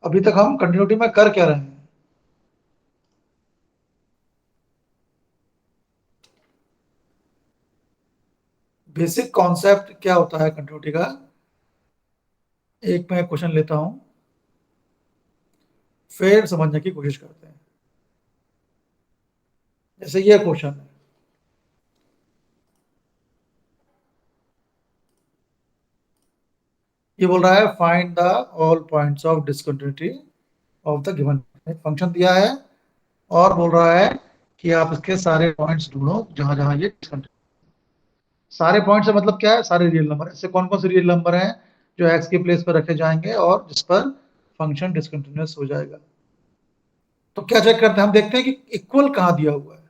अभी तक हम कंटिन्यूटी में कर क्या रहे हैं? बेसिक कॉन्सेप्ट क्या होता है कंटिन्यूटी का? एक मैं क्वेश्चन लेता हूं, फिर समझने की कोशिश करते हैं। जैसे ये क्वेश्चन है, ये बोल रहा है find the all points of discontinuity of the given function दिया है, और बोल रहा है कि आप इसके सारे पॉइंट्स ढूंढो जहां जहां ये discontinuity। सारे पॉइंट्स से मतलब क्या है? सारे रियल नंबर। ऐसे कौन कौन से रियल नंबर हैं जो एक्स के प्लेस पर रखे जाएंगे और जिस पर फंक्शन डिसकंटिन्यूअस हो जाएगा? तो क्या चेक करते हैं? हम देखते हैं कि इक्वल कहाँ दिया हुआ है।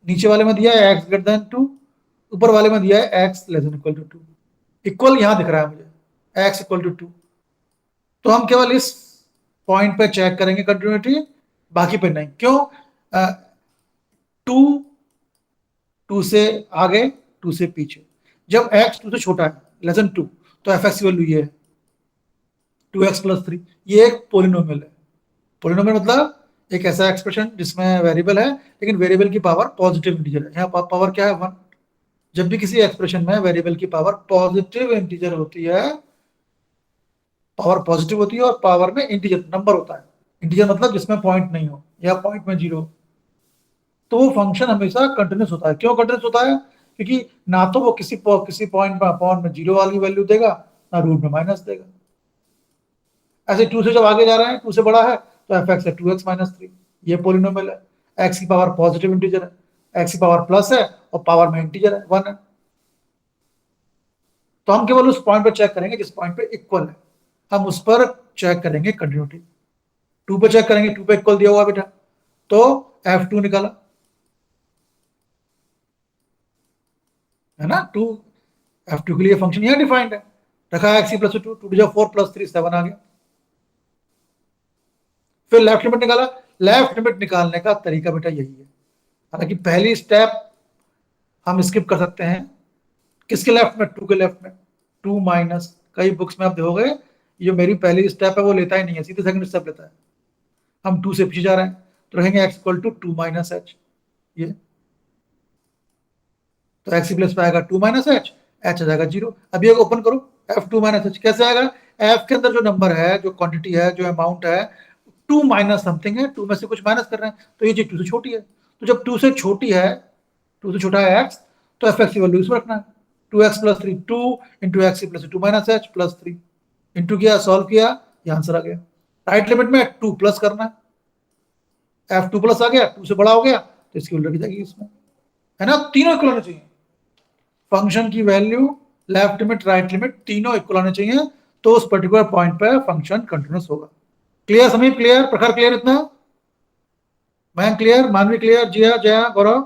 नीचे वाले में दिया है एक्स ग्रेटर देन टू, ऊपर वाले में दिया है X less than equal to two. Equal यहां दिख रहा है मुझे, एक्स इक्वल टू टू। तो हम केवल इस पॉइंट पे चेक करेंगे कंटिन्यूटी, बाकी पे नहीं। क्यों? टू, टू से आगे, टू से पीछे। जब एक्स टू से छोटा है, लेस देन टू, तो एफ एक्स की वैल्यू ये है, टू एक्स प्लस थ्री। ये एक पोलिनोमियल है। पोलिनोमियल मतलब एक ऐसा एक्सप्रेशन जिसमें वेरिएबल है, लेकिन वेरिएबल की पावर पॉजिटिव इंटीजर है। यहाँ पावर क्या है? वन। जब भी किसी एक्सप्रेशन में वेरिएबल की पावर पॉजिटिव इंटीजर होती है, पावर पॉजिटिव होती है और पावर में इंटीजर नंबर होता है। इंटीजर मतलब जिसमें पॉइंट नहीं हो या पॉइंट में जीरो, तो वो फंक्शन हमेशा कंटिन्यूस होता है। क्यों कंटिन्यूस होता है? क्योंकि ना तो वो किसी पॉइंट में अपॉन में जीरो वाली वैल्यू देगा, ना रूट में माइनस देगा। ऐसे टू से जब आगे जा रहे हैं, टू से बड़ा है, तो एफ एक्स है टू एक्स माइनस थ्री। ये पोलिनोमियल है। एक्स की पावर पॉजिटिव इंटीजर है, एक्स की पावर प्लस है और पावर में इंटीजर है, वन है। तो हम केवल उस पॉइंट पर चेक करेंगे जिस पॉइंट पे इक्वल है, हम उस पर चेक करेंगे कंटिन्यूटी। टू पे चेक करेंगे, टू पे इक्वल दिया हुआ बेटा, तो एफ टू निकाला, है ना? टू, एफ टू के लिए फंक्शन यहां डिफाइंड है, रखा है x plus two, two two four plus three seven आ गया। फिर लेफ्ट लिमिट निकाला। लेफ्ट लिमिट निकालने का तरीका बेटा यही है। हालांकि पहली स्टेप हम स्किप कर सकते हैं। किसके लेफ्ट में? टू के लेफ्ट में। टू माइनस, कई बुक्स में आप देखोगे ये मेरी पहली स्टेप है वो लेता ही नहीं है, सीधे सेकंड स्टेप लेता है। हम टू से पीछे जा रहे हैं, तो रहेंगे X equal to two minus H. ये तो एक्स प्लस पे आएगा टू माइनस एच, एच आ जाएगा जीरो। अब ये ओपन करो, एफ टू माइनस एच कैसे आएगा? एफ के अंदर जो नंबर है, जो क्वांटिटी है, जो अमाउंट है, टू माइनस समथिंग है, टू में से कुछ माइनस कर रहे हैं, तो ये चीज टू से छोटी है। तो जब टू से छोटी है, टू से छोटा है एक्स, तो एफ एक्स की वैल्यू इसमें रखना है, two X plus three, two into X plus two minus H plus three. Into किया, सॉल्व किया, ये आंसर आ गया। राइट लिमिट में टू प्लस करना है, एफ टू प्लस आ गया, टू से बड़ा हो गया, तो इसकी वैल्यू रखी जाएगी इसमें, है ना? तीनों इक्वल होने चाहिए। फंक्शन की value, left limit, right limit तीनों इक्वल होने चाहिए, तो उस पर्टिकुलर पॉइंट पे फंक्शन कंटिन्यूस होगा। Clear? Sameep clear? Prakhar clear? इतना मैं clear? Manvi clear? Jiya, Jaya, Gaurav,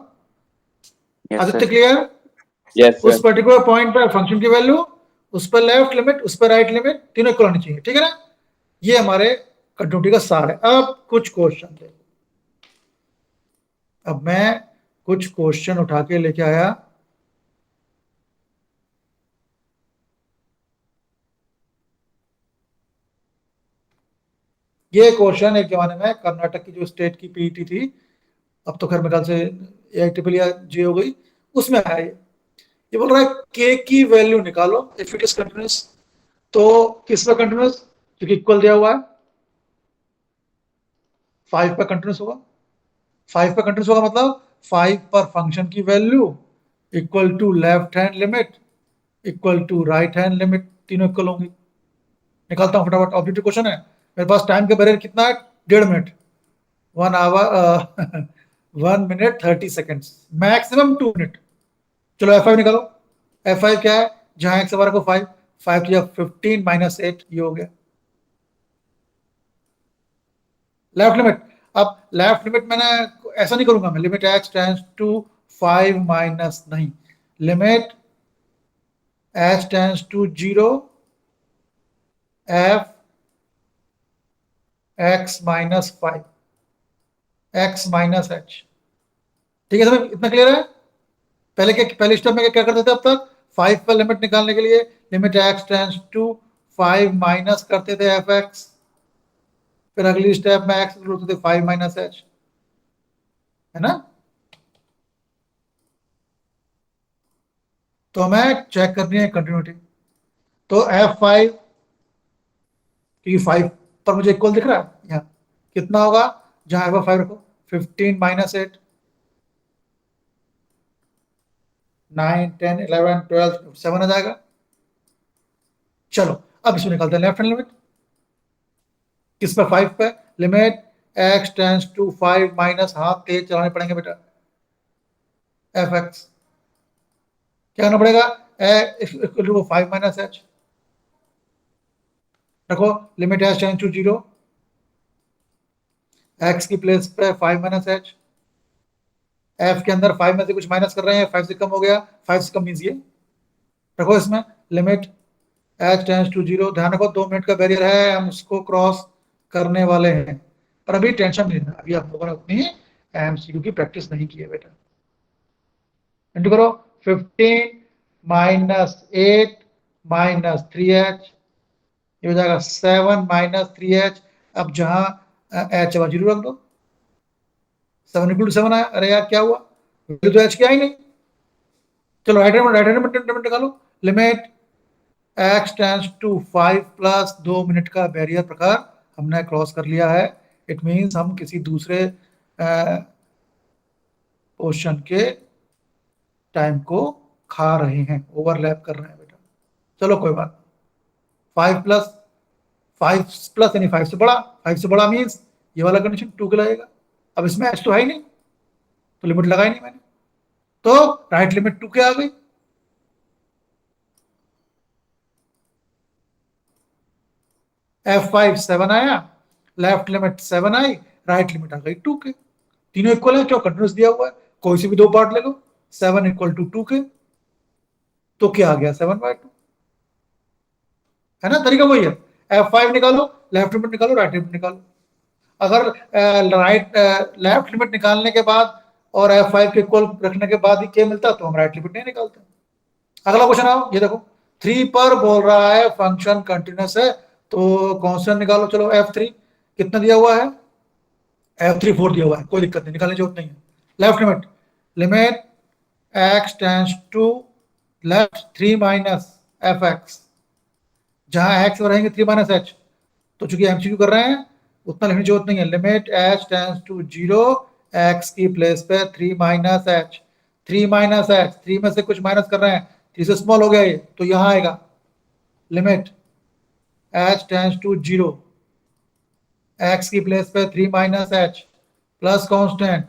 yes Aditya sir. Clear? Yes उस सर। पर्टिकुलर पॉइंट पे फंक्शन की वैल्यू, उस पर लेफ्ट लिमिट, उस पर राइट लिमिट तीनों इक्वल होनी चाहिए, ठीक है ना? ये हमारे कंटिन्यूटी का सार है। अब कुछ क्वेश्चन देखो। अब मैं कुछ क्वेश्चन उठा के लेके आया। ये क्वेश्चन एक जमाने में कर्नाटक की जो स्टेट की पीईटी थी, अब तो खैर मेरे ख्याल से ए ट्रिपल या जे हो गई, उसमें है ये बोल रहा है के की वैल्यू निकालो इफ इट इज कंटिन्यूस। तो किस पर कंटिन्यूस? क्योंकि इक्वल दिया हुआ है, फाइव पर कंटिन्यूस होगा। फाइव पर कंटिन्यूस होगा मतलब फाइव पर फंक्शन की value equal to left hand limit equal to right hand limit, तीनों इक्वल होंगी। निकालता हूं फटाफट, ऑब्जेक्टिव क्वेश्चन है। मेरे पास टाइम का बैरियर कितना है? 1.5 minute, 1 hour 1 minute 30 second, maximum 2 minute. चलो एफ फाइव निकालो। एफ फाइव क्या है? जहां एक्स हमारा को five, five two 15 minus eight, ये हो गया लेफ्ट लिमिट। अब लेफ्ट लिमिट मैंने ऐसा नहीं करूंगा मैं, limit x tends to five minus नहीं, limit h tends to zero F x minus five, x minus h. ठीक है, समझ? इतना क्लियर है? पहले क्या, पहले स्टेप में क्या करते थे अब तक? फाइव पर लिमिट निकालने के लिए limit x tends to 5 minus करते थे fx, फिर अगली स्टेप में x होते थे 5 माइनस h, है ना। तो हमें चेक करनी है कंटिन्यूटी। तो f5 क्योंकि 5 पर मुझे इक्वल दिख रहा है यहाँ, कितना होगा जहां f5 रखो, 15 माइनस 8, 9 10 11 12 7 आ जाएगा। चलो अब इसमें निकालते हैं लेफ्ट हैंड लिमिट, किस पे 5 पे, limit x tends to 5 minus, हाथ तेज चलाने पड़ेंगे बेटा, fx क्या करना पड़ेगा, इक्वल टू 5 माइनस h रखो, limit h tends to 0, x की प्लेस पे 5 माइनस h, f के अंदर 5 में से कुछ माइनस कर रहे हैं, 5 से कम हो गया, 5 से कम मीन्स ये रखो, इसमें लिमिट h टेंड्स टू 0, ध्यान रखो 2 मिनट का बैरियर है, हम उसको क्रॉस करने वाले हैं, पर अभी टेंशन नहीं लेना, अभी आप लोगों ने उतनी एमसीक्यू की प्रैक्टिस नहीं की है बेटा। इंटू करो 15 माइनस 8 माइनस 3h, ये हो जाएगा 7 माइनस 3h। अब जहां h है 0 रख दो, 7 इक्वल टू 7 आया, अरे यार क्या हुआ, वैल्यू तो h की आई नहीं। चलो राइट हैंड लिमिट निकालो, limit x tends to 5 plus 2 minute का बैरियर प्रकार हमने क्रॉस कर लिया है, इट मीन्स हम किसी दूसरे पोर्शन के टाइम को खा रहे हैं, ओवरलैप कर रहे हैं बेटा। चलो कोई बात, 5 प्लस यानी 5 से बड़ा, 5 से बड़ा मीन्स ये वाला कंडीशन 2 के लगेगा। अब इसमें h तो है ही नहीं, तो लिमिट लगाई नहीं मैंने, तो राइट लिमिट 2 के आ गई, f5 7 आया, लेफ्ट लिमिट 7 आई, राइट लिमिट आ गई 2 के, तीनों इक्वल है, क्यों कंटिन्यूस दिया हुआ है, कोई से भी दो पार्ट ले लो, 7 इक्वल टू 2 के, तो क्या आ गया 7/2, है ना, तरीका वही है, f5 निकालो, लेफ्ट लिमिट निकालो, राइट लिमिट निकालो। अगर लेफ्ट लिमिट निकालने के बाद और f5 के इक्वल रखने के बाद ही k मिलता तो हम राइट लिमिट नहीं निकालते। अगला क्वेश्चन आओ, ये देखो 3 पर बोल रहा है फंक्शन कंटिन्यूस है, तो कांस्टेंट निकालो। चलो f3 कितना दिया हुआ है, f3 4 दिया हुआ है, कोई दिक्कत नहीं, निकालने की जरूरत नहीं है। Left limit, limit x tends to left 3 minus fx, जहां x रहेंगे 3 माइनस h, तो चूंकि एमसीक्यू कर रहे हैं उतना लिखने की जरूरत नहीं है, limit h tends to 0, x की प्लेस पे 3 माइनस h, 3 माइनस h, 3 में से कुछ माइनस कर रहे हैं, 3 से स्मॉल हो गया ये, तो यहां आएगा limit h tends to 0, x की प्लेस पे 3 minus h plus constant,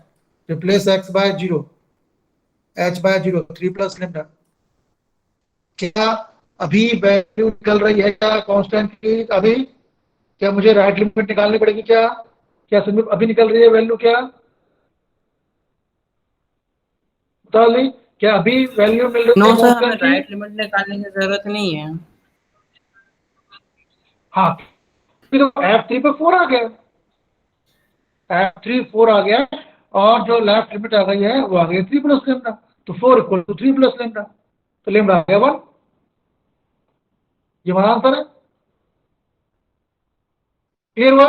replace x by 0, h by 0, 3 plus lambda. क्या अभी वैल्यू निकल रही है क्या कांस्टेंट की, अभी क्या मुझे राइट लिमिट निकालनी पड़ेगी क्या, क्या संदीप अभी निकल रही है वैल्यू क्या, बता ली, क्या अभी वैल्यू मिल रही नो है सर, हमें कांस्टेंट की। राइट लिमिट निकालने की जरूरत नहीं है। हाँ, तो F3 पे 4 आ गया, F3 4 आ गया, और जो लेफ्ट लिमिट आ गई है वो आ गई 3 प्लस लेमडा, तो 4 इक्वल टू 3 प्लस लेमडा, तो लेमडा आ गया 1, ये हमारा आंसर है। क्लियर हुआ,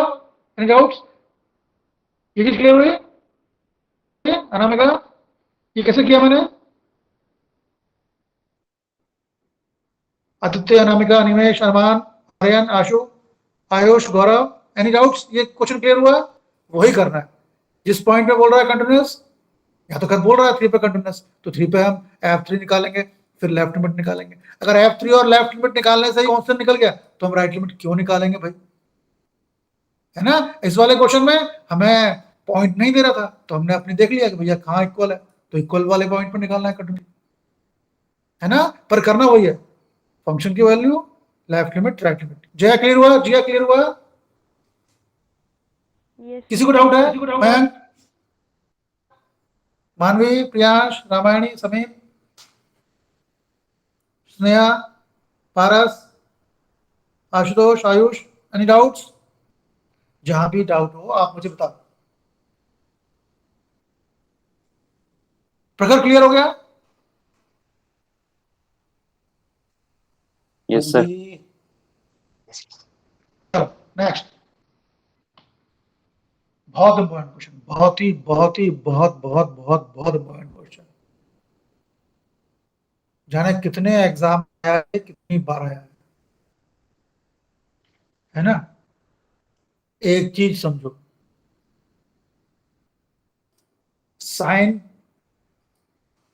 एनी डाउट्स, ये चीज क्लियर हुई अनामिका, ये कैसे किया मैंने, आदित्य, अनामिका, निमेश, अरमान, आर्यन, आशु, आयुष, गौरव, एनी डाउट्स, ये क्वेश्चन क्लियर हुआ, वही करना है जिस पॉइंट पे बोल रहा है कंटिन्यूस, या तो कर बोल रहा है 3 पे कंटिन्यूस, तो 3 पे हम f3 निकालेंगे, फिर लेफ्ट लिमिट निकालेंगे। अगर f3 और लेफ्ट लिमिट निकालने से ही कांस्टेंट निकल गया तो हम राइट लिमिट क्यों निकालेंगे भाई, है ना। इस वाले क्वेश्चन में हमें पॉइंट नहीं दे रहा था, तो हमने अपनी देख लिया कि भैया कहाँ इक्वल है, तो इक्वल वाले पॉइंट पर निकालना है कंटिन्यू, है ना, पर करना वही है, फंक्शन की value, left limit, right limit. Jaya clear हुआ, जिया क्लियर हुआ, किसी को डाउट है, मयंक, मानवी, प्रियांश, रामायणी, समीप, स्नेहा, पारस, आशुतोष, आयुष, एनी डाउट्स, जहां भी डाउट हो आप मुझे बताओ। प्रखर क्लियर हो गया, Yes, sir. नेक्स्ट, बहुत इंपॉर्टेंट क्वेश्चन, बहुत ही बहुत ही बहुत बहुत बहुत बहुत इंपॉर्टेंट क्वेश्चन। जाने कितने एग्जाम आया है, कितनी बार आया है ना। एक चीज समझो, साइन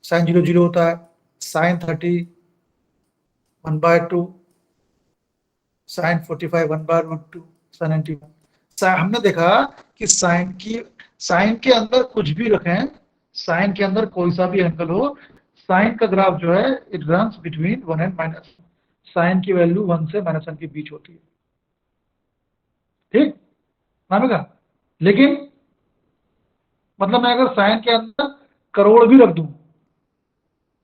साइन 0 0 होता है, साइन 30 1/2, साइन 45 1/2, साइन 91। हमने देखा कि साइन के अंदर कुछ भी रखें, साइन के अंदर कोई सा भी एंगल हो, साइन का ग्राफ जो है it runs between 1 and minus. Sine की वैल्यू 1 से -1 के बीच होती है, ठीक मानेगा। लेकिन मतलब मैं अगर साइन के अंदर करोड़ भी रख दूं,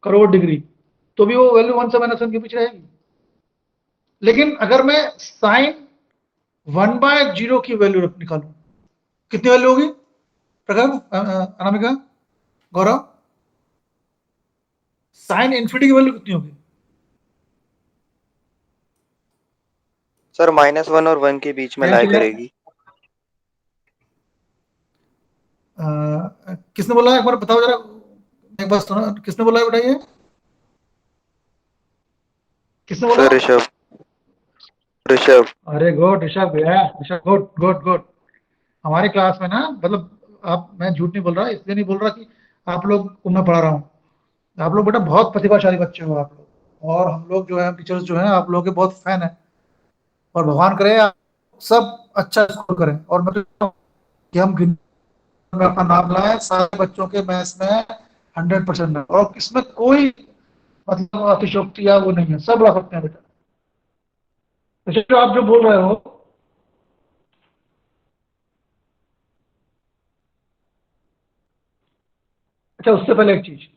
करोड़ डिग्री, तो भी वो वैल्यू 1 से -1 के बीच रहेगी। लेकिन अगर मैं साइन 1/0 की वैल्यू निकालूं, कितनी वैल्यू होगी अनामिका, गौरव? साइन इन्फिनिटी की वैल्यू कितनी होगी? सर -1 और 1 के बीच में लाई करेगी। किसने बोला एक बार बताओ जरा, एक बार सुनो, किसने बोला है बताइए, किसने बोला? सर ऋषभ। अरे good Rishabh, Rishabh good good good. हमारी क्लास में ना, मतलब आप, मैं झूठ नहीं बोल रहा, इसलिए नहीं बोल रहा कि आप लोग को मैं पढ़ा रहा हूँ, आप लोग बेटा बहुत प्रतिभाशाली बच्चे हो आप लोग, और हम लोग जो है टीचर्स जो है आप लोगों के बहुत फैन है, और भगवान करे आप सब अच्छा स्कोर करें। और मैं तो कि हम में अपना नाम लाए, सारे बच्चों के मैथ्स में 100% है, और इसमें कोई मतलब अतिशोक्ति या वो नहीं है, सब ला सकते हैं बेटा। तो आप जो बोल रहे हो, अच्छा उससे पहले एक चीज,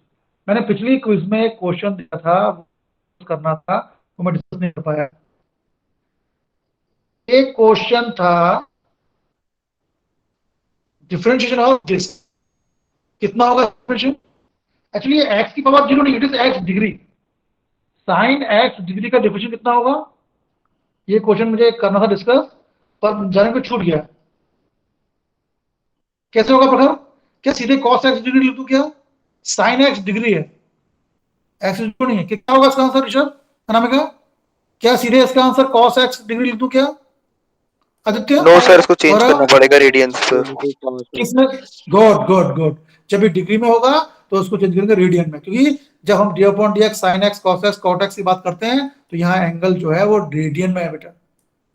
मैंने पिछली क्विज में एक क्वेश्चन दिया था, वो करना था, वो मैं डिस्कस नहीं कर पाया। एक क्वेश्चन था डिफरेंशिएशन ऑफ दिस, कितना होगा डिफरेंशिएशन? एक्चुअली ये एक्स की पावर 0 नहीं, it is x degree. Sine x degree का डिफरेंशिएशन कितना होगा? ये क्वेश्चन मुझे करना था डिस्कस, पर जाने को छूट गया। कैसे होगा प्रखर? क्या सीधे cos x डिग्री लिख दूं क्या? sin x डिग्री है, x डिग्री नहीं है, क्या होगा इसका आंसर ऋषभ, अनामिका? क्या सीधे इसका आंसर cos x डिग्री लिख दूं क्या? आदित्य? नो सर, इसको चेंज गौरव? करना पड़ेगा रेडियंस पे। किसमें? Good good good. जब ये डिग्री में होगा तो उसको चेंज करेंगे रेडियन में, क्योंकि जब हम d/dx sin x cos x cot x की बात करते हैं तो यहाँ एंगल जो है वो रेडियन में है बेटा,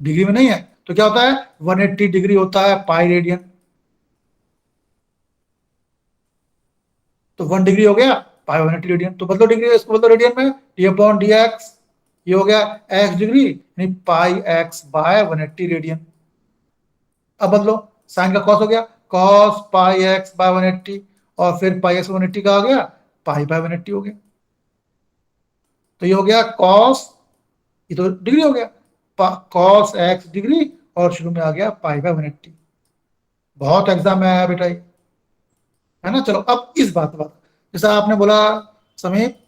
डिग्री में नहीं है। तो क्या होता है, 180 डिग्री होता है पाई रेडियन, तो 1 डिग्री हो गया पाई 180 रेडियन। तो बदलो डिग्री, इसको बदलो रेडियन में, d/dx ये हो गया x डिग्री यानी पाई x बाय 180 रेडियन। अब बदलो, साइन का कॉस हो गया cos पाई x बाय 180, और फिर पाई x 180 का आ गया पाई बाय 180 हो गया। तो ये हो गया cos, ये तो डिग्री हो गया, cos x डिग्री, और शुरू में आ गया पाई बाय 180। बहुत एग्जाम में आया बेटा ये, है ना। चलो अब इस बात जैसा आपने बोला समीप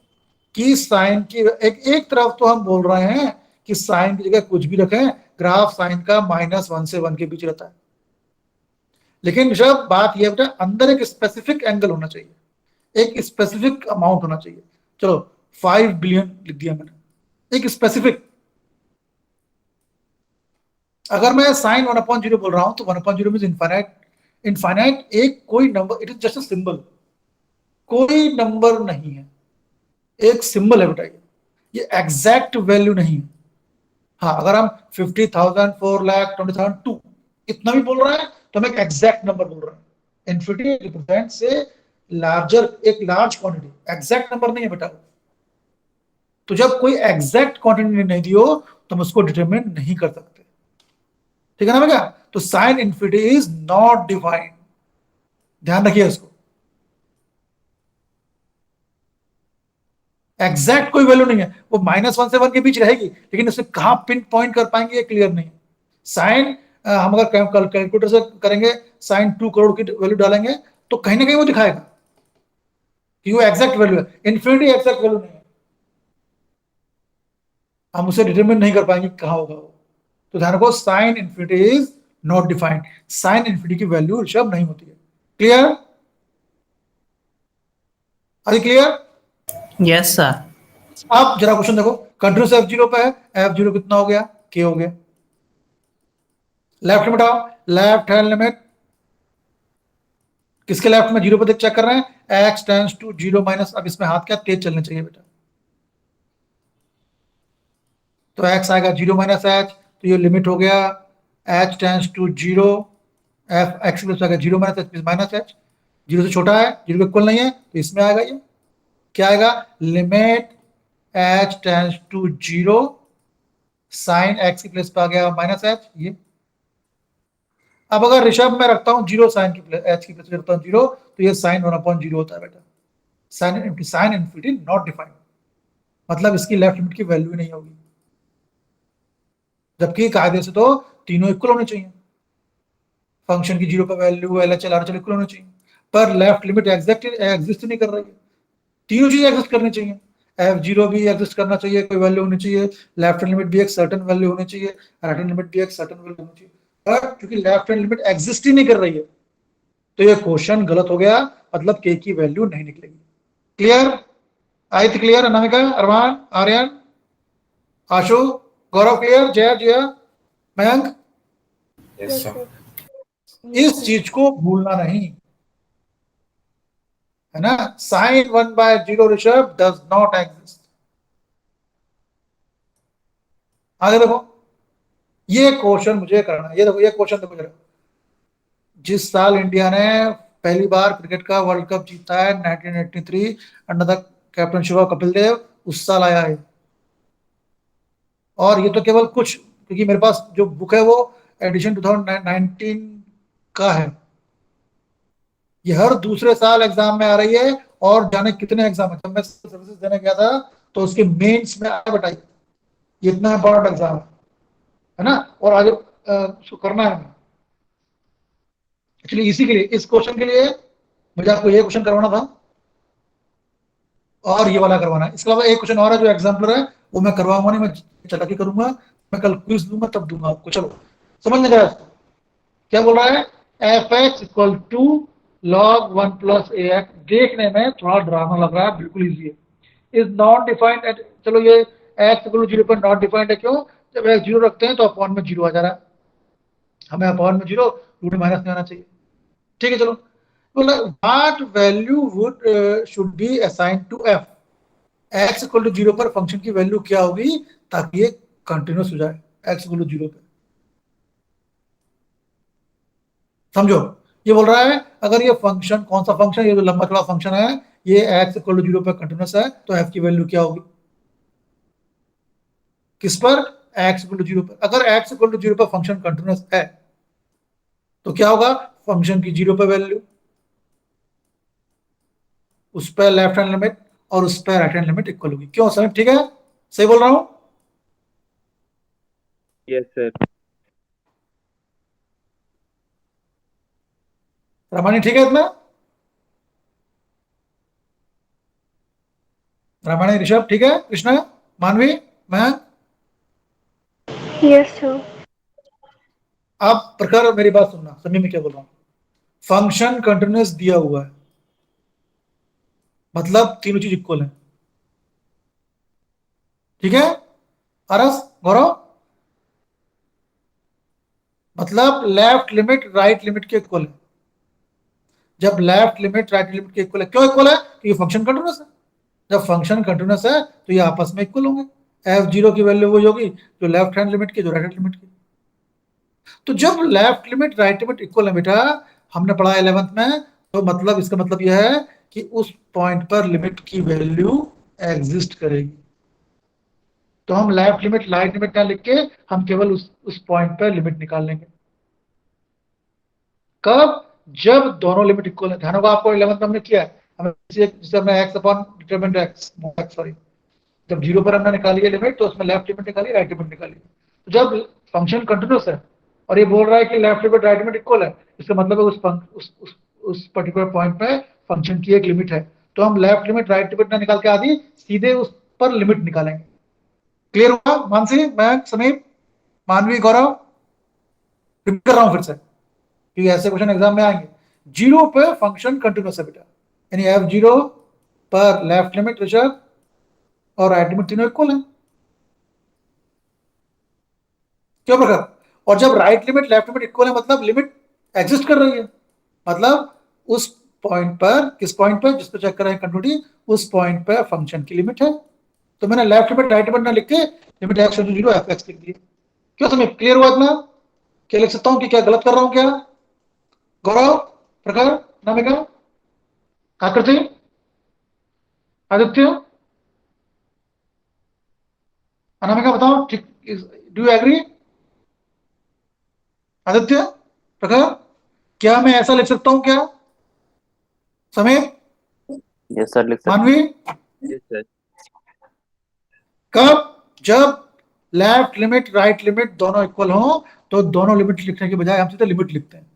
कि साइन की एक तरफ तो हम बोल रहे हैं कि साइन की जगह कुछ भी रखें, ग्राफ साइन का -1 से 1 के बीच रहता है। लेकिन ऋषभ बात यह बेटा, अंदर एक स्पेसिफिक एंगल होना चाहिए, एक स्पेसिफिक अमाउंट होना चाहिए। चलो 5 बिलियन लिख दिया मैंने, एक स्पेसिफिक। अगर मैं साइन 1/0 बोल रहा हूं तो 1/0 मीन इनफाइनाइट। इनफाइनाइट एक कोई number, it is just a symbol, कोई नंबर नहीं है, एक सिंबल है बेटा, ये एग्जैक्ट वैल्यू नहीं है। हाँ, अगर हम 50,000 4,00,000 20,000 2 इतना भी बोल रहे हैं तो हम एक एग्जैक्ट नंबर बोल रहे हैं। इन्फिनिटी रिप्रेजेंट से लार्जर, एक लार्ज क्वांटिटी, एग्जैक्ट नंबर नहीं है बेटा। तो जब कोई एग्जैक्ट क्वांटिटी नहीं दी हो तो हम उसको डिटरमिन नहीं कर सकते, ठीक है ना बेटा। तो sine infinity is not defined, ध्यान रखिए इसको। एग्जैक्ट कोई वैल्यू नहीं है, वो -1 से 1 के बीच रहेगी, लेकिन उसे कहां पिन पॉइंट कर पाएंगे ये क्लियर नहीं है। साइन हम अगर कैलकुलेटर से करेंगे, साइन 2 करोड़ की वैल्यू डालेंगे तो कहीं ना कहीं वो दिखाएगा कि वो एग्जैक्ट वैल्यू है। इन्फिनिटी एग्जैक्ट वैल्यू नहीं है। हम उसे डिटरमिन नहीं कर पाएंगे कहाँ होगा वो। तो ध्यान रखो, sine infinity is not defined, sine infinity की वैल्यू ऋषभ नहीं होती है। क्लियर? अरे क्लियर? Yes sir. आप जरा क्वेश्चन देखो, कंटिन्यूस F0 पे है, F0 कितना हो गया, K हो गया। लेफ्ट लिमिट आओ, लेफ्ट हैंड लिमिट किसके लेफ्ट में, 0 पे देख चेक कर रहे हैं, x टेंस टू 0 माइनस, अब इसमें हाथ क्या तेज चलने चाहिए बेटा, तो x आएगा 0 माइनस h, तो ये लिमिट हो गया h tends to 0, f x प्लस आएगा 0 माइनस h माइनस h, 0 से छोटा है, 0 के इक्वल नहीं है, तो इसमें आएगा ये क्या आएगा, limit h tends to 0 sine x की प्लेस पे आ गया माइनस h ये। अब अगर ऋषभ में रखता हूं 0 साइन की प्लेस, h की प्लेस रखता हूं 0, तो ये साइन 1/0 होता है बेटा, साइन इन्फिनिटी नॉट डिफाइंड, मतलब इसकी लेफ्ट लिमिट की वैल्यू नहीं होगी, जबकि कायदे से तो तीनों इक्वल होने चाहिए, फंक्शन की 0 पर वैल्यू LHL RHL इक्वल होने चाहिए, पर लेफ्ट लिमिट एग्जिस्ट नहीं कर रही है, तीनों चीजें एग्जिस्ट करनी चाहिए, F0 भी एग्जिस्ट करना चाहिए, कोई वैल्यू होनी चाहिए, लेफ्ट हैंड लिमिट भी एक सर्टेन वैल्यू होनी चाहिए, राइट हैंड लिमिट भी एक सर्टेन वैल्यू होनी चाहिए, पर क्योंकि लेफ्ट हैंड लिमिट एग्जिस्ट ही नहीं कर रही है, तो ये क्वेश्चन गलत हो गया, मतलब K की वैल्यू नहीं निकलेगी। Clear? Aayat clear? Anamika, Arman, Aryan, Ashu, Gaurav clear? Jaya, Mayank? Yes, sir. इस चीज को भूलना नहीं है ना, sine 1/0 Rishabh does not exist. आगे देखो, ये क्वेश्चन मुझे करना है, ये देखो ये क्वेश्चन देखो जरा, जिस साल इंडिया ने पहली बार क्रिकेट का वर्ल्ड कप जीता है 1983 under the captainship of Kapil Dev, उस साल आया है, और ये तो केवल कुछ, क्योंकि मेरे पास जो बुक है वो एडिशन 2019 का है, ये हर दूसरे साल एग्जाम में आ रही है, और जाने कितने एग्जाम है, जब मैं सर्विसेज देने गया था तो उसके मेंस में आया बताइए, ये इतना इंपॉर्टेंट एग्जाम है ना, और आगे उसको करना है। एक्चुअली इसी के लिए, इस क्वेश्चन के लिए मुझे आपको ये क्वेश्चन करवाना था और ये वाला करवाना है, इसके अलावा एक क्वेश्चन और है जो एग्जाम्पलर है, वो मैं करवाऊंगा नहीं, मैं चलाकी करूंगा, मैं कल क्विज दूंगा तब दूंगा आपको। चलो समझ में गया इसको, क्या बोल रहा है, f x equal to log 1 plus a x, देखने में थोड़ा ड्रामा लग रहा है, बिल्कुल इजी है, इज नॉट डिफाइंड एट, चलो ये एक्स इक्वल टू 0 पर नॉट डिफाइंड है, क्यों, जब एक्स 0 रखते हैं तो अपॉन में 0 आ जा रहा है, हमें अपॉन में 0 रूट में माइनस नहीं आना चाहिए, ठीक है। चलो बोला what value would should be assign to f, x equal to 0 पर फंक्शन की वैल्यू क्या होगी ताकि ये कंटिन्यूस हो जाए, एक्स इक्वल टू 0 पे, समझो, ये बोल रहा है अगर ये फंक्शन, कौन सा फंक्शन, ये जो लंबा चौड़ा फंक्शन है, ये एक्स इक्वल टू 0 पर कंटिन्यूस है, तो एफ की वैल्यू क्या होगी, किस पर, एक्स इक्वल टू 0 पर, अगर एक्स इक्वल टू 0 पर फंक्शन कंटिन्यूस है तो क्या होगा, फंक्शन की 0 पर वैल्यू, उस पर लेफ्ट हैंड लिमिट और उस पर राइट हैंड लिमिट इक्वल होगी, क्यों सर, ठीक है, सही बोल रहा हूं? Yes, sir. रामानी ठीक है इतना, रामानी, ऋषभ ठीक है, कृष्णा, मानवी, मैं, यस सर। आप प्रखर मेरी बात सुनना, सभी में क्या बोल रहा हूं, फंक्शन कंटिन्यूस दिया हुआ है, मतलब तीनों चीज इक्वल है, ठीक है, अरस, गौरव, मतलब लेफ्ट लिमिट राइट लिमिट के इक्वल है, जब लेफ्ट लिमिट राइट लिमिट के इक्वल है, क्यों इक्वल है, क्योंकि फंक्शन कंटिन्यूस है, जब फंक्शन कंटिन्यूस है तो ये आपस में इक्वल होंगे, F0 की वैल्यू वही होगी जो लेफ्ट हैंड लिमिट की, जो राइट हैंड लिमिट की, तो जब left limit right limit equal है बेटा, हमने पढ़ा 11th में, तो मतलब इसका मतलब यह है कि उस पॉइंट पर लिमिट की वैल्यू एग्जिस्ट करेगी, तो हम लेफ्ट लिमिट राइट लिमिट ना लिख के हम केवल उस पॉइंट पर लिमिट निकाल लेंगे, कब, जब दोनों लिमिट इक्वल है, ध्यान होगा आपको 11th में हमने किया है, हमें जैसे हमने x upon determinant x, sorry, जब 0 पर हमने निकाली है लिमिट, तो उसमें लेफ्ट लिमिट निकाली, राइट लिमिट निकाली, तो जब फंक्शन कंटिन्यूस है और ये बोल रहा है कि left limit right limit equal है, इसका मतलब है उस पर्टिकुलर पॉइंट पे फंक्शन की एक लिमिट है, तो हम लेफ्ट लिमिट राइट लिमिट ना निकाल के आदि सीधे उस पर लिमिट निकालेंगे, क्लियर हुआ मानसी, मैं, समीप, मानवी, गौरव? रिपीट कर रहा हूं फिर से क्योंकि ऐसे क्वेश्चन एग्जाम में आएंगे। जीरो पे फंक्शन कंटिन्यूस है बेटा, यानी एफ जीरो पर लेफ्ट लिमिट ऋषभ और राइट लिमिट तीनों इक्वल है। क्यों प्रकार? और जब right limit left limit equal है मतलब लिमिट एग्जिस्ट कर रही है, मतलब उस पॉइंट पर, किस पॉइंट पर जिस पर चेक कर रहे हैं कंटिन्यूटी, उस पॉइंट पर फंक्शन की लिमिट है। तो मैंने लेफ्ट लिमिट राइट लिमिट ना लिख के limit x to zero F x लिख दिया। क्यों समय क्लियर हुआ इतना? क्या लिख सकता हूं कि क्या गलत कर रहा हूं क्या? गौरव, प्रकार, नामिका, आकृति, आदित्य, अनामिका, बताओ ठीक? Do you agree? आदित्य, प्रकार, क्या मैं ऐसा लिख सकता हूं क्या? समय, यस सर, लिख सकते मानवी, यस सर। कब? जब लेफ्ट लिमिट राइट लिमिट दोनों इक्वल हो तो दोनों लिमिट लिखने के बजाय हम सीधे लिमिट लिखते हैं।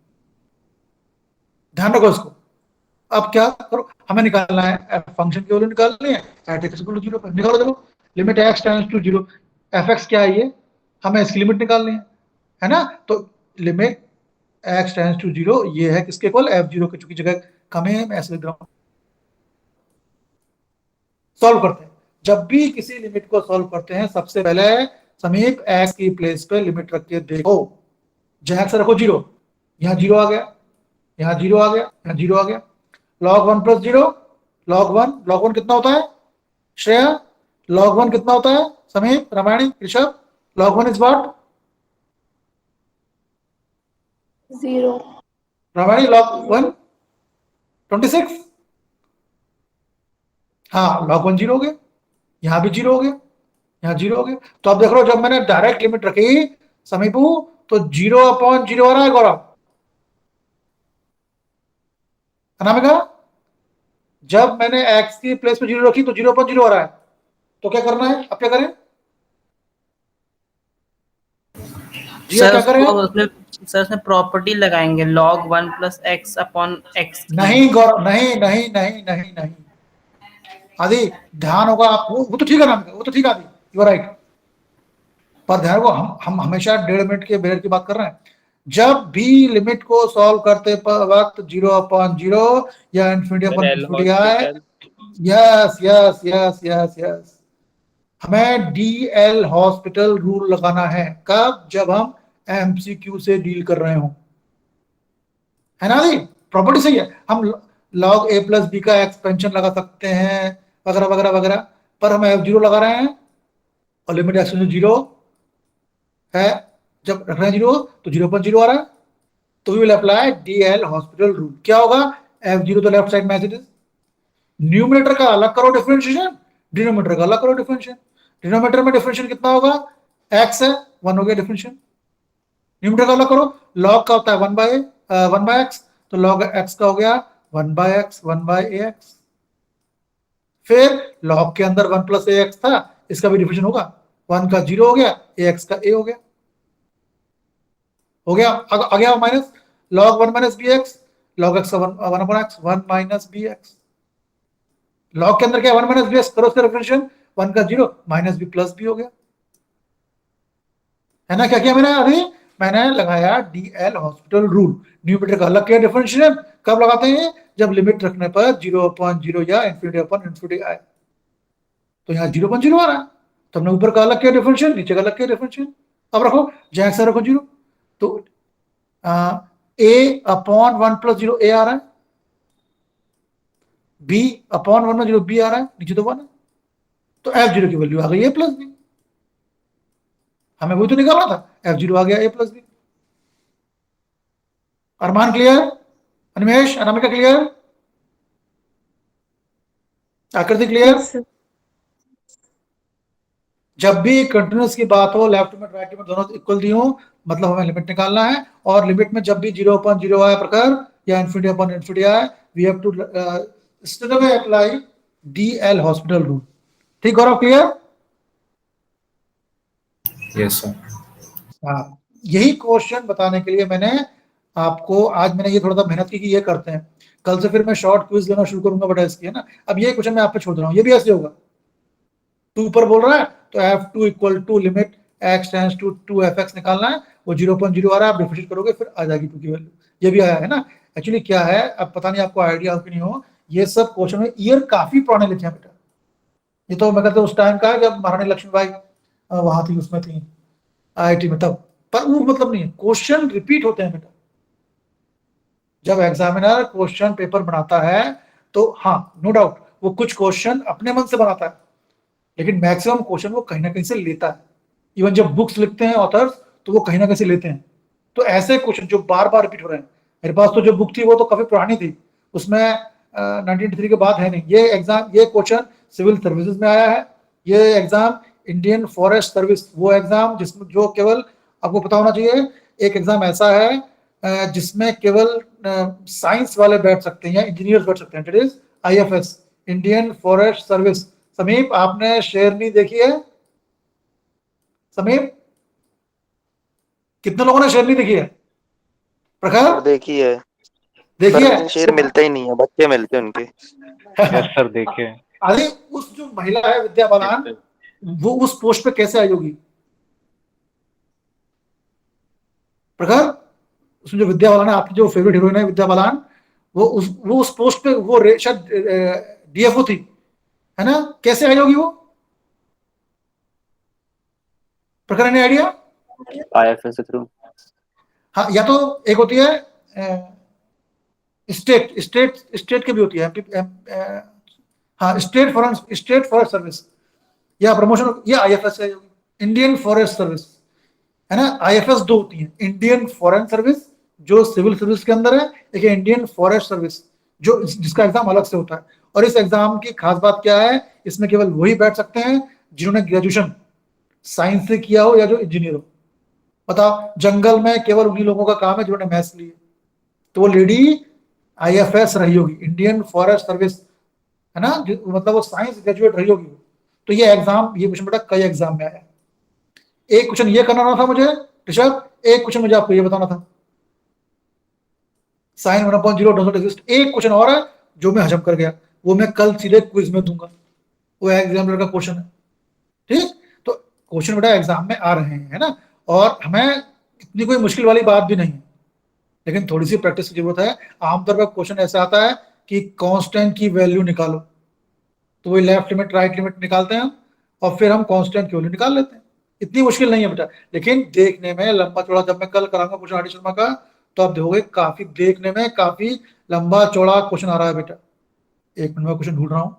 ध्यान रखो इसको। अब क्या करो, हमें निकालना है फंक्शन की वैल्यू निकालनी है एट एक्स इक्वल टू 0 पर। निकालो, देखो limit x tends to 0, f x क्या है ये, हमें इसकी लिमिट निकालनी है ना? तो लिमिट एक्स टेंड्स टू 0 ये है किसके इक्वल? एफ जीरो के, चूंकि जगह कम है मैं ऐसे लिख रहा हूं। सॉल्व करते हैं। जब भी किसी लिमिट को सॉल्व करते हैं सबसे पहले समीप एक्स की प्लेस पे लिमिट रख के देखो। जहां एक्स रखो 0, यहां 0 आ गया, यहां 0 आ गया, यहां 0 आ गया। log 1 प्लस 0, log 1 कितना होता है श्रेया? log 1 कितना होता है Sameep, Ramayani, Rishabh? log 1 is what? 0. Ramayani log 1 26। हाँ log 1 0 हो गया, यहां भी 0 हो गया, यहाँ 0 हो गया। तो अब देख लो जब मैंने डायरेक्ट लिमिट रखी समीपू तो 0/0 आ रहा है गौरव, अनामिका? जब मैंने x की प्लेस पे 0 रखी तो 0/0 आ रहा है। तो क्या करना है, अब क्या करें जी, सर क्या करें? उसको उसमें सर उसमें प्रॉपर्टी लगाएंगे log 1 plus x upon x. नहीं गौरव, नहीं नहीं नहीं नहीं नहीं, आदि ध्यान होगा आप, वो तो ठीक है अनामिका, वो तो ठीक है आदि, यू आर राइट। पर ध्यान को हम हमेशा 1.5 मिनट के बेर की बात कर रहे हैं। जब भी लिमिट को सॉल्व करते वक्त 0/0 या इन्फिनिटी अपॉन एल इन्फिनिटी आए, hospital. Yes yes yes yes yes, हमें DL हॉस्पिटल रूल लगाना है। कब? जब हम MCQ से डील कर रहे हो, है ना जी? प्रॉपर्टी सही है, हम log a प्लस बी का एक्सपेंशन लगा सकते हैं वगैरह वगैरह वगैरह, पर हम F0 लगा रहे हैं और लिमिट एक्स 0 है, जब रख रहे हैं 0 तो 0/0 आ रहा है। तो we will apply DL hospital rule. क्या होगा? F0 तो लेफ्ट साइड में एज इट इज, न्यूमिनेटर का अलग करो डिफरेंशिएशन, डिनोमिनेटर का अलग करो डिफरेंशिएशन। डिनोमिनेटर में डिफरेंशिएशन कितना होगा? x है, 1 हो गया डिफरेंशिएशन। न्यूमिनेटर का अलग करो, log का होता है 1/x, तो log x का हो गया 1/x 1/ax। फिर log के अंदर 1 प्लस ax था, इसका भी डिफरेंशिएशन होगा, 1 का 0 हो गया, ax का a हो गया, हो गया। आ गया minus log 1 minus b x, log x का 1 upon x 1 minus b x. Log के अंदर क्या 1 माइनस बी एक्स करो, उसका डिफरेंशिएशन 1 का 0 माइनस बी प्लस बी हो गया, है ना? क्या किया मैंने अभी? मैंने लगाया DL हॉस्पिटल रूल। न्यूमिनेटर का अलग किया डिफरेंशिएशन, कब लगाते हैं? जब लिमिट रखने पर 0/0 या इन्फिनिटी अपॉन इन्फिनिटी आए। तो यहाँ 0/0 आ रहा है, तो हमने ऊपर का अलग किया डिफरेंशिएशन, नीचे का अलग किया डिफरेंशिएशन। अब रखो जहां से रखो 0, तो A/1 + 0 A आ रहा है, B/1 B आ रहा है, नीचे तो 1 है, तो F0 की वैल्यू आ गई A प्लस बी। हमें वही तो निकालना था, F0 आ गया A plus b. Arman clear? Animesh, Anamika clear? Akriti clear? Yes, sir. जब भी कंटिन्यूस की बात हो, लेफ्ट लिमिट राइट लिमिट दोनों इक्वल दी हो, मतलब हमें लिमिट निकालना है। और लिमिट में जब भी 0/0 आए प्रकार या इन्फिनिटी अपॉन इन्फिनिटी आए, we have to straight away apply DL hospital rule. ठीक गौरव, क्लियर? Yes sir. हाँ, यही क्वेश्चन बताने के लिए मैंने आपको आज मैंने ये थोड़ा सा मेहनत की कि ये करते हैं। कल से फिर मैं शॉर्ट क्विज लेना शुरू करूंगा बड़ा इसकी, है ना? अब ये क्वेश्चन मैं आप पे छोड़ रहा हूँ, ये भी ऐसे होगा, तू ऊपर बोल रहा है तो f2 equal to limit x tends to 2f(x) निकालना है, वो 0.0 आ रहा है, आप डिफरेंशिएट करोगे फिर आ जाएगी 2 की वैल्यू, ये भी आया है ना। एक्चुअली क्या है, अब पता नहीं आपको आइडिया हो कि नहीं हो, ये सब क्वेश्चन में ईयर काफी पुराने लिखे हैं बेटा। ये तो मैं कहता हूँ उस टाइम का है जब महारानी लक्ष्मीबाई वहां थी, उसमें थी IIT में तब, पर वो मतलब नहीं है, क्वेश्चन रिपीट होते हैं बेटा। जब एग्जामिनर क्वेश्चन पेपर बनाता है तो हाँ नो डाउट वो कुछ क्वेश्चन अपने मन से बनाता है, लेकिन मैक्सिमम क्वेश्चन वो कहीं ना कहीं से लेता है। इवन जब बुक्स लिखते हैं ऑथर्स तो वो कहीं ना कहीं से लेते हैं। तो ऐसे क्वेश्चन जो बार बार रिपीट हो रहे हैं, मेरे पास तो जो बुक थी वो तो काफी पुरानी थी, उसमें 1983 के बाद है नहीं। ये एग्जाम, ये क्वेश्चन सिविल सर्विसेज में आया है, ये एग्जाम इंडियन फॉरेस्ट सर्विस, वो एग्जाम जिसमें जो केवल आपको पता होना चाहिए, एक एग्जाम ऐसा है जिसमें केवल साइंस वाले बैठ सकते हैं या इंजीनियर्स बैठ सकते हैं, that is IFS, Indian forest service. समीप आपने शेरनी देखी है? समीप, कितने लोगों ने शेरनी देखी है? प्रखर देखी है देखी है? पर शेर मिलते ही नहीं है, बच्चे मिलते हैं उनके। यस सर देखे। अरे उस जो महिला है विद्या बालन, वो उस पोस्ट पे कैसे आई होगी? प्रखर, उसमें जो विद्या बालन है, आपकी जो फेवरेट हीरोइन है विद्या बालन, वो उस पोस्ट पे वो शायद DFO थी, है ना? कैसे आई होगी वो? प्रखर, ने आइडिया? IFS के थ्रू। हाँ, या तो एक होती है स्टेट की भी होती है, हाँ स्टेट फॉरेस्ट सर्विस, या प्रमोशन, या IFS है, इंडियन फॉरेस्ट सर्विस, है ना? IFS दो होती है, इंडियन फॉरेन सर्विस जो सिविल सर्विस के अंदर है, एक इंडियन फॉरेस्ट सर्विस जो जिसका एग्जाम अलग से होता है। और इस एग्जाम की खास बात क्या है, इसमें केवल वही बैठ सकते हैं जिन्होंने ग्रेजुएशन साइंस से किया हो या जो इंजीनियर हो। बताओ, जंगल में केवल उन्हीं लोगों का काम है जिन्होंने मैथ्स लिए, तो वो लेडी IFS रही होगी, इंडियन फॉरेस्ट सर्विस, है ना? मतलब वो साइंस ग्रेजुएट रही होगी। तो ये एग्जाम, ये क्वेश्चन बेटा कई एग्जाम में आया। एक क्वेश्चन ये करना था मुझे ऋषभ, एक क्वेश्चन मुझे आपको ये बताना था, साइन 1/0 डज नॉट एग्जिस्ट। एक क्वेश्चन और है जो मैं हजम कर गया, वो मैं कल सीधे क्विज में दूंगा, वो एग्जामिनर का क्वेश्चन है, ठीक? तो क्वेश्चन बेटा एग्जाम में आ रहे हैं, है ना? और हमें इतनी कोई मुश्किल वाली बात भी नहीं है, लेकिन थोड़ी सी प्रैक्टिस की जरूरत है। आमतौर पर क्वेश्चन ऐसा आता है कि कांस्टेंट की वैल्यू निकालो, तो वही लेफ्ट लिमिट राइट लिमिट निकालते हैं और फिर हम कांस्टेंट की वैल्यू निकाल लेते हैं। इतनी मुश्किल नहीं है बेटा, लेकिन देखने में लंबा चौड़ा, जब मैं कल कराऊंगा क्वेश्चन आर डी शर्मा का, तो आप देखोगे काफी देखने में काफी लंबा चौड़ा क्वेश्चन आ रहा है बेटा। एक मिनट में क्वेश्चन ढूंढ रहा हूं।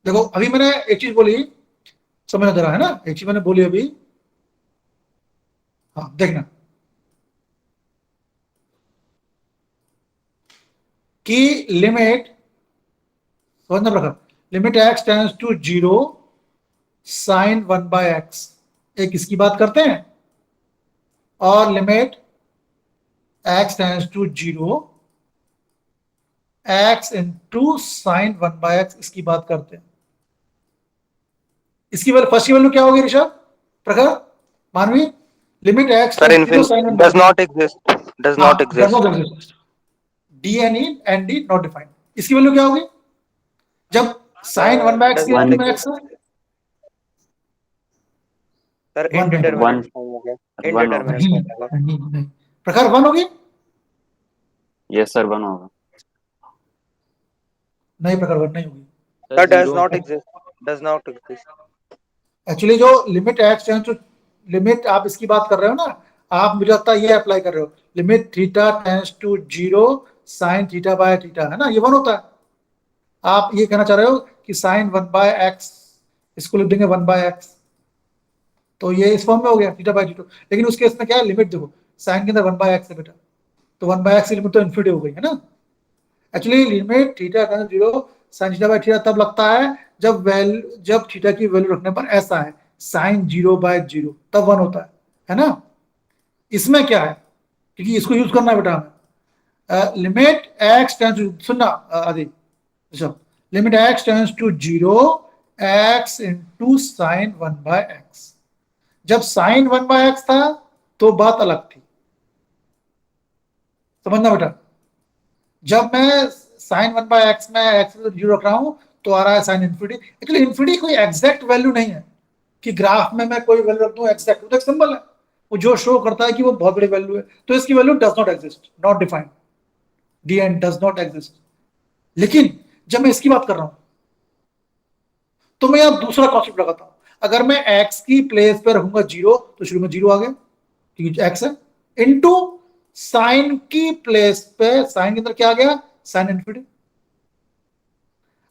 देखो अभी मैंने एक चीज बोली, समझना जरा, है ना? एक चीज मैंने बोली अभी, हाँ देखना कि लिमिट, समझना प्रकार, limit x tends to 0 sine 1/x, एक इसकी बात करते हैं, और limit x tends to 0 x into sine 1/x, इसकी बात करते हैं। इसकी वैल्यू, फर्स्ट की वैल्यू क्या होगी ऋषभ, प्रखर, मानवी? Limit x sir does not exist, does not exist. DNE and D not defined. इसकी वैल्यू क्या होगी जब साइन 1/x की वैल्यू में x है? सर इनडिटरमिनेट हो गया। नहीं, प्रखर 1 होगी? यस सर 1 होगा। नहीं प्रखर 1 नहीं होगी। Sir does not exist, does not exist. Actually जो limit x tends to, limit आप इसकी बात कर रहे हो ना, आप मुझे लगता है ये अप्लाई कर रहे हो, limit theta tends to 0 sine theta by theta, है ना? ये 1 होता है। आप ये कहना चाह रहे हो कि साइन 1/x, इसको लिख देंगे 1/x, तो ये इस फॉर्म में हो गया थीटा बाय थीटा। लेकिन उसके इसमें क्या है, लिमिट देखो, साइन के अंदर 1/x है बेटा, तो 1/x की लिमिट तो इन्फिनिटी हो गई, है ना? Actually limit theta tends to 0 sine theta by theta तब लगता है जब थीटा की वैल्यू रखने पर ऐसा है साइन 0/0, तब 1 होता है ना? इसमें क्या है, क्योंकि इसको यूज करना है बेटा हमें, लिमिट x टेंड्स टू, सुनना आदि, limit x tends to 0 x into sine 1/x। जब साइन 1/x था तो बात अलग थी, समझना बेटा। जब मैं साइन 1/x में x 0 रख रहा हूं तो आ रहा है साइन इन्फिनिटी। एक्चुअली इन्फिनिटी कोई एग्जैक्ट वैल्यू नहीं है कि ग्राफ में मैं कोई वैल्यू रख दूं एग्जैक्ट, तो एक सिंबल है वो जो शो करता है कि वो बहुत बड़ी वैल्यू है, तो इसकी value does not exist, not defined, D and does not exist. लेकिन जब मैं इसकी बात कर रहा हूं तो मैं यहां दूसरा कॉन्सेप्ट लगाता हूं। अगर मैं x की प्लेस पर रखूंगा 0 तो शुरू में 0 आ गया क्योंकि x है, इनटू साइन की प्लेस पे साइन के अंदर क्या आ गया, साइन इन्फिनिटी।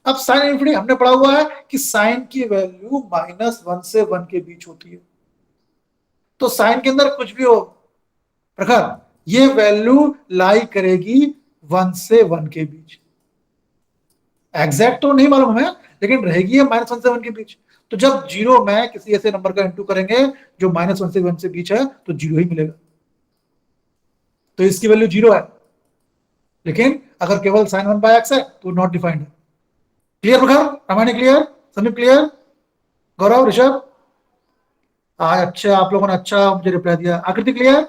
अब साइन इन्फिनिटी हमने पढ़ा हुआ है कि साइन की वैल्यू -1 से 1 के बीच होती है, तो साइन के अंदर कुछ भी हो प्रखर ये वैल्यू लाई करेगी 1 से 1 के बीच। एग्जैक्ट तो नहीं मालूम हमें, लेकिन रहेगी -1 से 1 के बीच। तो जब 0 में किसी ऐसे नंबर का इंटू करेंगे जो -1 से 1 से बीच है तो 0 ही मिलेगा, तो इसकी वैल्यू 0 है। लेकिन अगर केवल साइन 1/x है तो नॉट डिफाइंड है। Clear Prakhar, Ramayan clear, Sameep clear, Gaurav, Rishabh, अच्छा आप लोगों ने अच्छा मुझे रिप्लाई दिया। Akriti clear,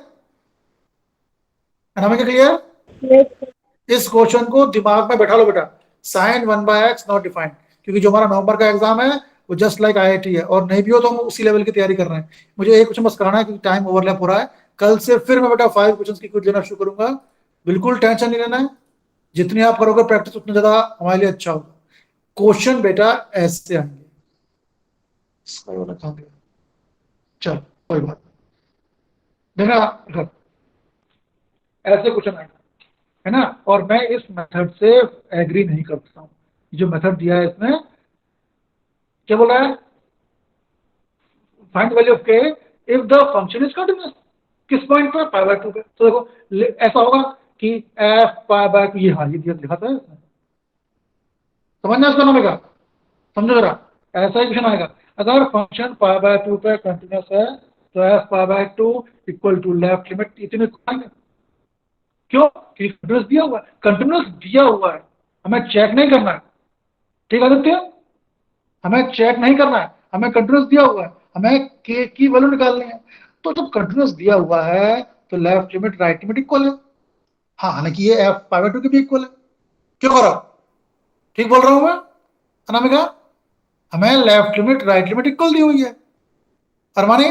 Ramayan clear. Yes, sir. इस क्वेश्चन को दिमाग में बैठा लो बेटा, साइन 1/x नॉट डिफाइंड, क्योंकि जो हमारा नवंबर का एग्जाम है वो जस्ट लाइक आईआईटी है, और नहीं भी हो तो हम उसी लेवल की तैयारी कर रहे हैं। मुझे एक क्वेश्चन बस कराना है क्योंकि टाइम ओवरलैप हो रहा है। कल से फिर मैं बेटा 5 क्वेश्चन की क्विज लेना शुरू करूंगा, बिल्कुल टेंशन नहीं लेना है। जितनी आप करोगे प्रैक्टिस उतना ज्यादा हमारे लिए अच्छा होगा। क्वेश्चन बेटा ऐसे आएंगे, चल कोई बात देखना, ऐसे क्वेश्चन आएंगे है ना। और मैं इस मेथड से एग्री नहीं करता हूं, जो मेथड दिया है इसमें क्या बोल रहा है, फाइंड वैल्यू ऑफ के if the function is continuous. किस पॉइंट पर, π/2 पे। तो देखो ऐसा होगा कि f π/2, ये हाँ ये लिखा था इसमें, समझना इसका नाम, समझो जरा। ऐसा ही क्वेश्चन आएगा, अगर फंक्शन π/2 पे कंटिन्यूअस है तो f π/2 equal to left limit, इतने आएंगे। क्यों, क्योंकि कंटिन्यूअस दिया हुआ है, कंटिन्यूअस दिया हुआ है, हमें चेक नहीं करना है। ठीक है आदित्य, हमें चेक नहीं करना है, हमें कंटिन्यूअस दिया हुआ है, हमें के की वैल्यू निकालनी है। तो जब कंटिन्यूअस दिया हुआ है तो left limit right limit equal है। हाँ, हालांकि ये f π/2 के भी इक्वल है। क्यों करो, ठीक बोल रहा हूं मैं अनामिका, हमें left limit right limit equal दी हुई है। Armani,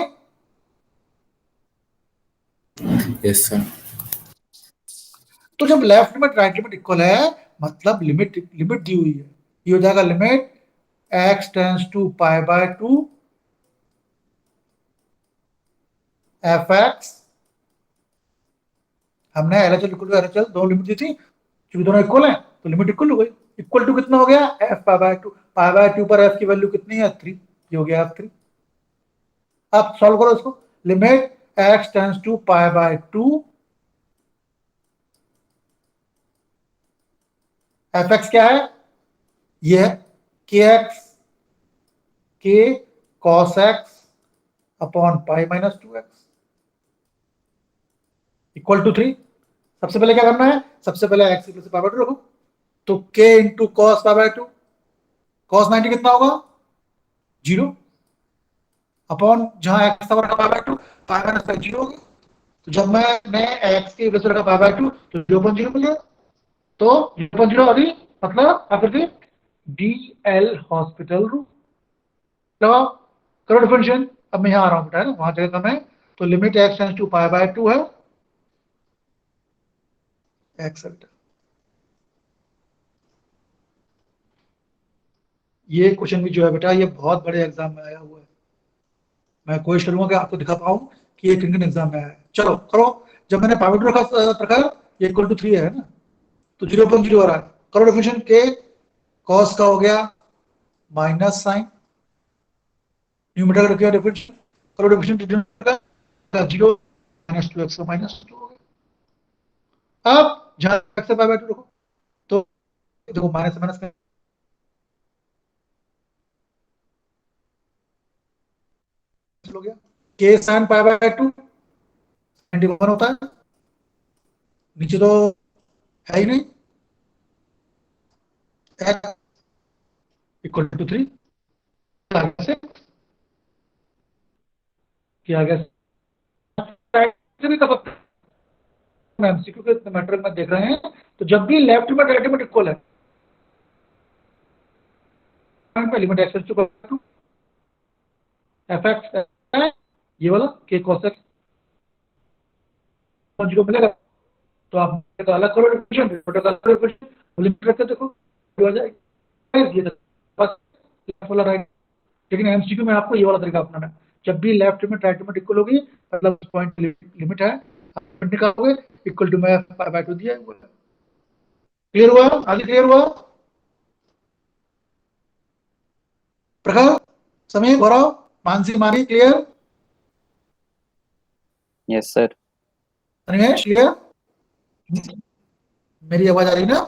yes sir. तो जब left limit right limit equal है मतलब लिमिट लिमिट दी हुई है, ये हो जाएगा limit x tends to π/2 fx। हमने LHL इक्वल टू LHL दो लिमिट दी थी, क्योंकि दोनों इक्वल हैं तो लिमिट इक्वल हो गई। इक्वल टू कितना हो गया, f π/2, π/2 पर f की वैल्यू कितनी है 3, ये हो गया f3। अब सॉल्व करो इसको, limit x tends to π/2 fx क्या है, ये है kx k cos x upon π-2x equal to 3। सबसे पहले क्या करना है, सबसे पहले x प्लस π/2 रखो, तो k इंटू कॉस π/2, कॉस 90 कितना होगा 0, अपॉन जहां x था π/2, π-5 0 होगा। तो जब मैंने x की प्लस रखा π/2 तो 0.0 मिल गया, तो 0.0 अभी मतलब आकृति DL हॉस्पिटल रूम लगाओ, करो डिफरेंशियल। अब मैं यहाँ आ रहा हूँ बेटा, है ना, वहां जगह कम है, तो लिमिट x टेंड्स टू π/2 है x है बेटा। ये क्वेश्चन भी जो है बेटा ये बहुत बड़े एग्जाम में आया हुआ है, मैं कोशिश करूंगा कि आपको दिखा पाऊं कि ये किन किन एग्जाम में आया है। चलो करो, जब मैंने π/2 रखा ये इक्वल टू 3 है ना, तो 0.0 आ रहा है, करो डिफरेंशियल, के कॉस का हो गया माइनस साइन, न्यूमरेटर रखिए डिफरेंशियल, करो डिफरेंशियल, 0 -2x -2 हो गया। अब जहां x से π/2 रखो तो देखो माइनस से माइनस हो गया, k sin π/2 91 होता है, नीचे तो है ही नहीं, x इक्वल टू 3 से किया गया, से भी कर सकते हैं एमसीक्यू के मैटर में देख रहे हैं। तो जब भी लेफ्ट में राइट में इक्वल है पॉइंट पे limit x to f x ये वाला के कॉस एक्स को मिलेगा। तो आप अलग करो इक्वेशन, लिमिट रखते देखो हो जाएगी। ये बस लेफ्ट वाला राइट, लेकिन एमसीक्यू में आपको ये वाला तरीका अपनाना है। जब भी left limit right limit equal होगी मतलब पॉइंट लिमिट है, आप निकालोगे इक्वल टू में बाय 2 दिया हुआ है। क्लियर हुआ? आगे क्लियर हुआ? प्रकाश, समीर, गौरव, मानसी, मानी, clear? Yes sir. Animesh clear? मेरी आवाज आ रही ना?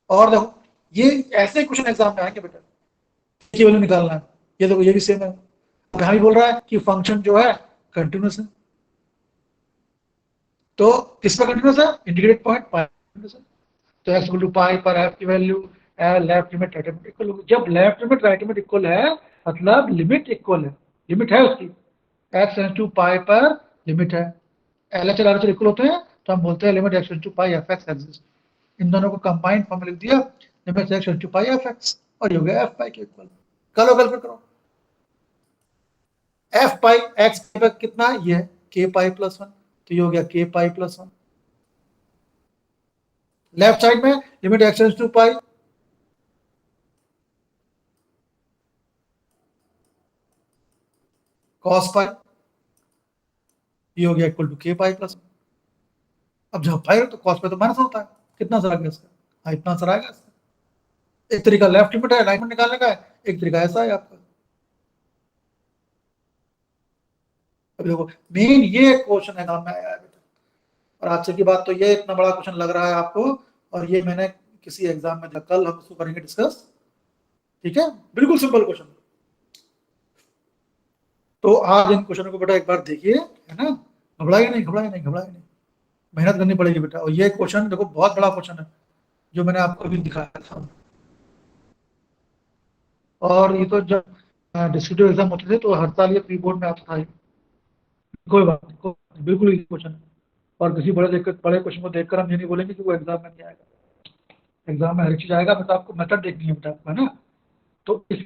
और देखो ये ऐसे क्वेश्चन एग्जाम में आएंगे बेटा, की वैल्यू निकालना है। ये देखो ये भी सेम है। अब यहाँ भी बोल रहा है कि फंक्शन जो है कंटिन्यूस है, तो किस पर कंटिन्यूस है? इंटीग्रेट पॉइंट पाई कंटिन्यूस है। तो एक्स इक्वल टू पाई पर एफ की value left limit right limit equal होगी। जब left limit right limit equal है मतलब लिमिट इक्वल है, लिमिट है उसकी, एक्स टेंड्स टू पाई पर लिमिट है, एलएचआर आरएचआर इक्वल होते हैं तो हम बोलते हैं limit x tends to pi F x exist. इन दोनों को कंबाइंड फॉर्म में लिख दिया, limit x tends to pi F x, और ये हो गया एफ पाई के इक्वल। करो कैलकुलेट करो, एफ पाई एक्स पर कितना ये है के पाई प्लस 1, तो ये हो गया के पाई प्लस 1। लेफ्ट साइड में limit x tends to pi cos pi, ये हो गया इक्वल टू के पाई प्लस 1। अब जब पाई तो कॉस पाई तो माइनस होता है, कितना असर आ गया इसका? हाँ इतना असर आएगा इसका। एक तरीका लेफ्ट लिमिट है राइट लिमिट निकालने का है, एक तरीका ऐसा है आपका। अब देखो मेन ये क्वेश्चन एग्जाम में आया है बेटा, और आज की बात तो ये इतना बड़ा क्वेश्चन लग रहा है आपको, और ये मैंने किसी एग्जाम में कल हम इसको करेंगे डिस्कस, ठीक है? बिल्कुल सिंपल क्वेश्चन। तो आज इन क्वेश्चनों को बेटा एक बार देखिए, है ना? घबराइए नहीं, घबराइए नहीं, घबराइए नहीं, मेहनत करनी पड़ेगी बेटा। और ये क्वेश्चन देखो बहुत बड़ा क्वेश्चन है जो मैंने आपको अभी दिखाया था। और ये तो जब डिस्क्रिप्टिव एग्जाम होते थे तो हर साल ये प्री बोर्ड में आता था। कोई बात नहीं, बिल्कुल इजी क्वेश्चन है। और किसी बड़े क्वेश्चन को देखकर हम ये नहीं बोलेंगे कि वो एग्जाम में नहीं आएगा। एग्जाम में हर चीज आएगा, बट आपको मेथड देखनी है बेटा, है ना? तो इस